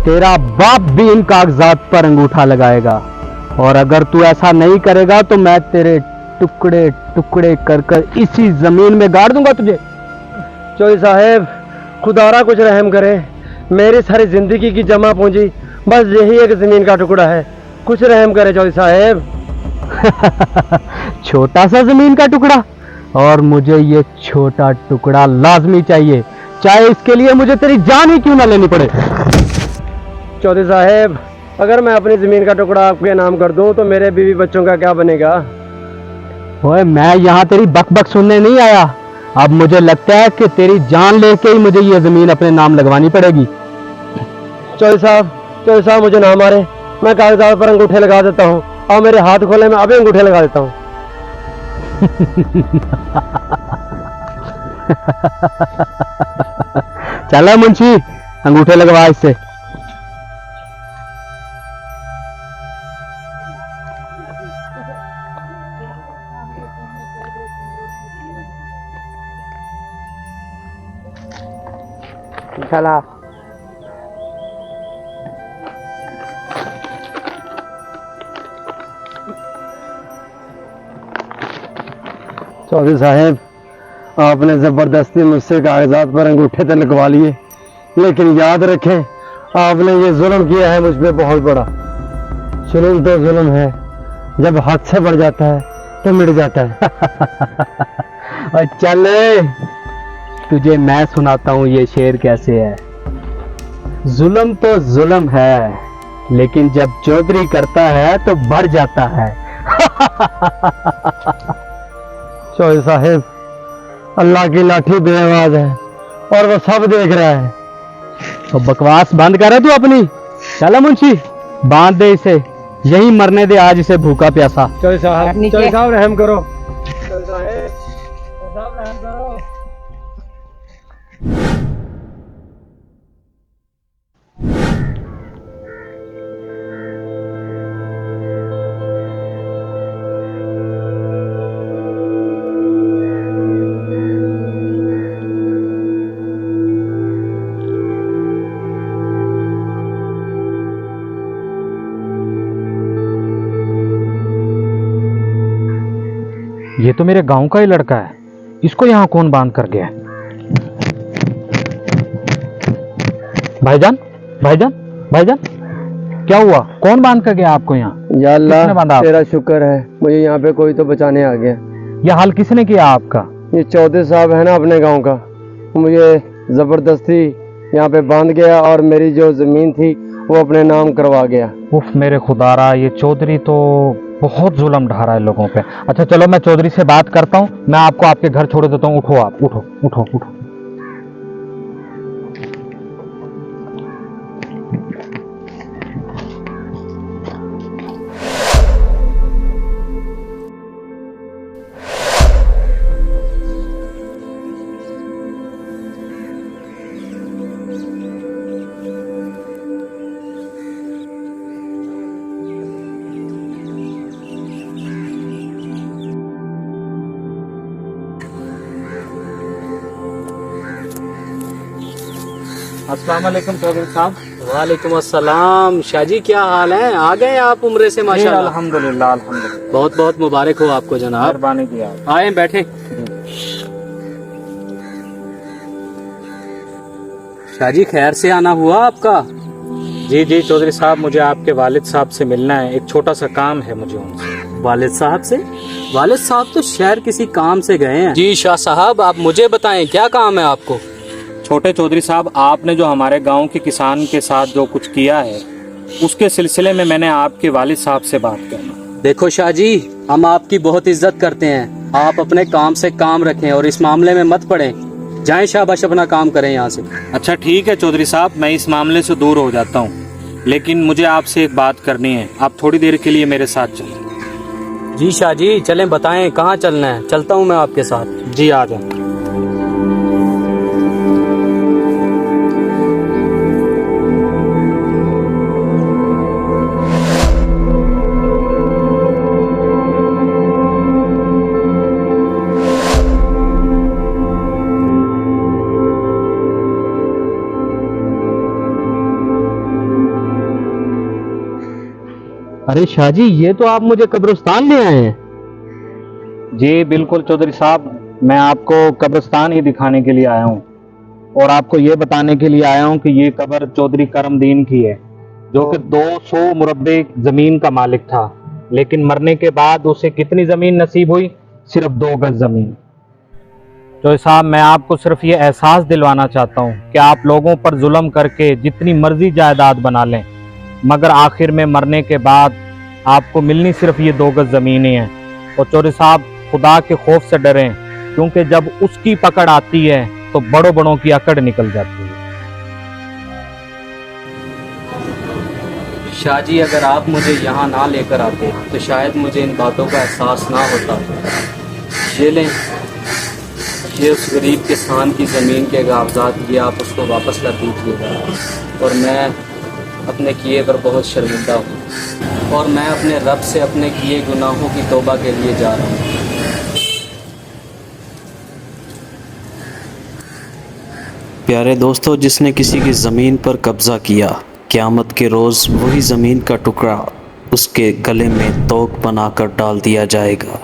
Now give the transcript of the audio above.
तेरा बाप भी इन कागजात पर अंगूठा लगाएगा और अगर तू ऐसा नहीं करेगा तो मैं तेरे टुकड़े टुकड़े कर कर इसी जमीन में गाड़ दूंगा तुझे। चौधरी साहब, खुदारा कुछ रहम करे, मेरी सारी जिंदगी की जमा पूंजी बस यही एक जमीन का टुकड़ा है, कुछ रहम करे चौधरी साहब। छोटा सा जमीन का टुकड़ा, और मुझे ये छोटा टुकड़ा लाजमी चाहिए, चाहे इसके लिए मुझे तेरी जान ही क्यों ना लेनी पड़े। चौधरी साहब, अगर मैं अपनी जमीन का टुकड़ा आपके नाम कर दूं तो मेरे बीवी बच्चों का क्या बनेगा? ओए, मैं यहाँ तेरी बक बक सुनने नहीं आया। अब मुझे लगता है कि तेरी जान लेके ही मुझे ये जमीन अपने नाम लगवानी पड़ेगी। चौधरी साहब मुझे ना मारे, मैं कागजात पर अंगूठे लगा देता हूँ और मेरे हाथ खोले, मैं अभी अंगूठे लगा देता हूँ। चला मुंशी, अंगूठे लगवा इससे। चला चौधरी साहब, आपने जबरदस्ती मुझसे कागजात पर अंगूठे तो लगवा लिए, लेकिन याद रखें आपने ये जुल्म किया है मुझ पे बहुत बड़ा। जुल्म तो जुल्म है, जब हद से बढ़ जाता है तो मिट जाता है। और चल, तुझे मैं सुनाता हूँ ये शेर कैसे है। जुल्म तो जुल्म है, लेकिन जब चौधरी करता है तो बढ़ जाता है। चौधरी साहब, अल्लाह की लाठी बेआवाज है और वो सब देख रहा है। तो बकवास बंद करे तू अपनी। चला मुंशी, बांध दे इसे, यही मरने दे आज इसे भूखा प्यासा। चौधरी साहब रहम करो। चौधरी साहब रहम करो। ये तो मेरे गांव का ही लड़का है, इसको यहाँ कौन बांध कर गया? भाईजान, भाईजान, भाईजान, क्या हुआ? कौन बांध कर गया आपको यहाँ? या अल्लाह, किसने बांधा? तेरा शुक्र है, मुझे यहाँ पे कोई तो बचाने आ गया। यह हाल किसने किया आपका? ये चौधरी साहब है ना अपने गांव का, मुझे जबरदस्ती यहाँ पे बांध गया और मेरी जो जमीन थी वो अपने नाम करवा गया। उफ मेरे खुदारा, ये चौधरी तो बहुत जुल्म ढा रहा है लोगों पे। अच्छा चलो, मैं चौधरी से बात करता हूँ, मैं आपको आपके घर छोड़ देता हूँ। उठो आप, उठो उठो उठो। अस्सलाम वालेकुम चौधरी साहब। वालेकुम अस्सलाम। शाहजी, क्या हाल है? आ गए आप उम्रे से माशाल्लाह। अल्हम्दुलिल्लाह अल्हम्दुलिल्लाह, बहुत बहुत मुबारक हो आपको जनाब। मेहरबानी किया। आए बैठे। शाहजी, खैर से आना हुआ आपका? जी जी चौधरी साहब, मुझे आपके वालिद साहब से मिलना है, एक छोटा सा काम है मुझे उनसे। वालिद साहब से? वालिद साहब तो शहर किसी काम से गए हैं। जी शाह साहब, आप मुझे बताएं क्या काम है आपको? छोटे चौधरी साहब, आपने जो हमारे गांव के किसान के साथ जो कुछ किया है उसके सिलसिले में मैंने आपके वालिद साहब से बात करना। देखो शाहजी, हम आपकी बहुत इज्जत करते हैं, आप अपने काम से काम रखें और इस मामले में मत पड़ें। जाएं शाबाश, अपना काम करें यहाँ से। अच्छा ठीक है चौधरी साहब, मैं इस मामले से दूर हो जाता हूँ, लेकिन मुझे आपसे एक बात करनी है, आप थोड़ी देर के लिए मेरे साथ चलें। जी शाह जी, चलें, बताएं कहाँ चलना है। चलता हूँ मैं आपके साथ। जी आ जाए। अरे शाह जी, ये तो आप मुझे कब्रिस्तान ले आए हैं। जी बिल्कुल चौधरी साहब, मैं आपको कब्रिस्तान ही दिखाने के लिए आया हूँ और आपको ये बताने के लिए आया हूँ कि ये कब्र चौधरी करमदीन की है, जो कि 200 मुरब्बे जमीन का मालिक था, लेकिन मरने के बाद उसे कितनी जमीन नसीब हुई? सिर्फ 2 गज जमीन। चौधरी साहब, मैं आपको सिर्फ ये एहसास दिलवाना चाहता हूँ कि आप लोगों पर जुल्म करके जितनी मर्जी जायदाद बना लें, मगर आखिर में मरने के बाद आपको मिलनी सिर्फ ये 2 गज जमीन ही है। और चौधरी साहब, खुदा के खौफ से डरें, क्योंकि जब उसकी पकड़ आती है तो बड़ों बड़ों की अकड़ निकल जाती है। शाह जी, अगर आप मुझे यहाँ ना लेकर आते तो शायद मुझे इन बातों का एहसास ना होता। ये लें, ये उस गरीब किसान की ज़मीन के कागजात, ये आप उसको वापस कर दीजिएगा। और मैं अपने किए पर बहुत शर्मिंदा हूँ और मैं अपने रब से अपने किए गुनाहों की तौबा के लिए जा रहा हूँ। प्यारे दोस्तों, जिसने किसी की ज़मीन पर कब्ज़ा किया, क़यामत के रोज़ वही ज़मीन का टुकड़ा उसके गले में तोक बनाकर डाल दिया जाएगा।